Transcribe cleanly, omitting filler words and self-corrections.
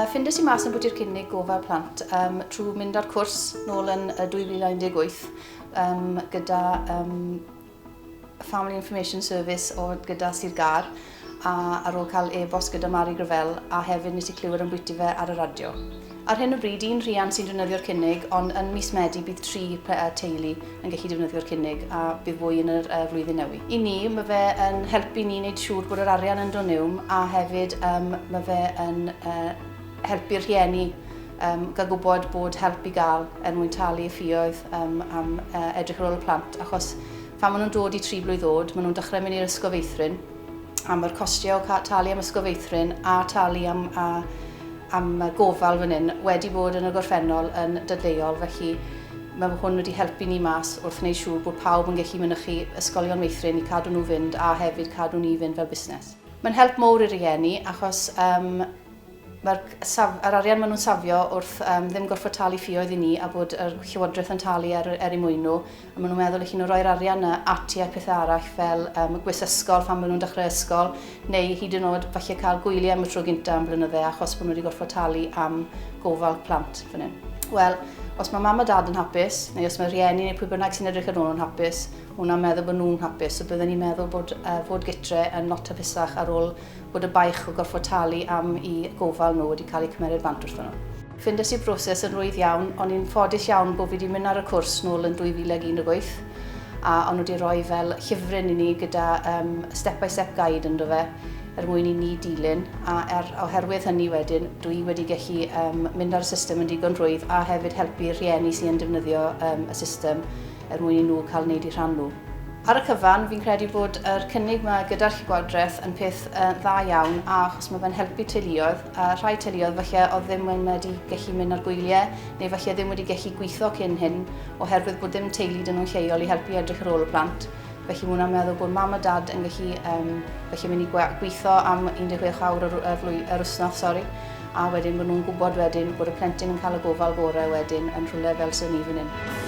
Ffindes i mas yn bwydy'r Cynnig Gofal phlant trwy mynd ar cwrs nôl yn 2018 gyda Family Information Service gyda Sydd Gar a ar ôl cael e-bost gyda Mari Gofal a hefyd nes i clywed yn bwyty fe ar y radio. Ar hyn o bryd, un rhian sy'n defnyddio'r cynnig, ond yn mis Medi bydd 3 teulu yn gallu defnyddio'r cynnig a bydd fwy yn y flwyddyn newydd. I ni, mae fe yn helpu ni wneud siŵr bod yr arian yn dod niwm a hefyd mae fe yn helpu'r rhieni gael gwybod bod help i gael mwyn talu ffïoedd am edrych ar ôl y plant, achos phan maen nhw'n dod i 3 blwydd oed, maen nhw'n dechrau mynd i'r ysgol feithrin, a mae'r costiau o talu am ysgol feithrin a talu am gofal fan hyn wedi bod yn y gorffennol yn dydleol, felly mae hwn wedi helpu ni mas wrth wneud siŵr bod pawb yn gallu mynychu ysgolion meithrin i cadw nhw fynd a hefyd cadw ni fynd fel busnes. Mae'n help mowr i'r rhieni achos yr arian maen nhw'n safio wrth ddim gorfod talu ffïoedd i ni a bod yr llywodraeth yn talu er mwyn nhw. A maen nhw'n meddwl allan nhw roi'r arian ati a pethau arall fel gwys ysgol pan maen nhw'n dechrau ysgol, neu hyd yn oed falle cael gwyliau am y tro gyntaf am blynyddoedd achos bod nhw wedi gorfod talu am gofal plant fan hyn. Wel, os mae mam a dad yn hapus, neu os mae rhieni neu pwy bynnag sy'n edrych ar nhw'n hapus, hwnna'n meddwl bod nhw'n hapus, so byddwn ni'n meddwl bod fod gytre yn lot hapusach ar ôl bod y baich o gorfod talu am i gofal nhw wedi cael eu cymryd bant wrthyn nhw. Ffindes i'r broses yn rwydd iawn, ond ni'n ffodus iawn bod fi wedi mynd ar y cwrs nôl yn 2018 a ond wedi rhoi fel llyfryn i ni gyda step-by-step guide ynddo fe mwyn i ni dilyn a oherwydd hynny wedyn dwi wedi gallu mynd ar y system yn digon rwydd a hefyd helpu'r rhieni sy'n defnyddio y system mwyn i nhw cael wneud i rhan nhw. Ar y cyfan, fi'n credu bod yr cynnig yma gyda'r llywodraeth yn peth dda iawn achos mae fe'n helpu teuluoedd. Rhai teuluoedd falle oedd ddim wedi gallu mynd ar gwyliau neu falle ddim wedi gallu gweithio cyn hyn oherwydd bod ddim teulu dyn nhw'n lleol i helpu edrych ar ôl y plant. Felly mwyn meddwl bod mam a dad yn gallu mynd i gweithio am 16 awr yr wythnos, a wedyn bod nhw'n gwybod wedyn bod y plentyn yn cael y gofal gorau wedyn yn rhywle fel sy'n ni fan hyn.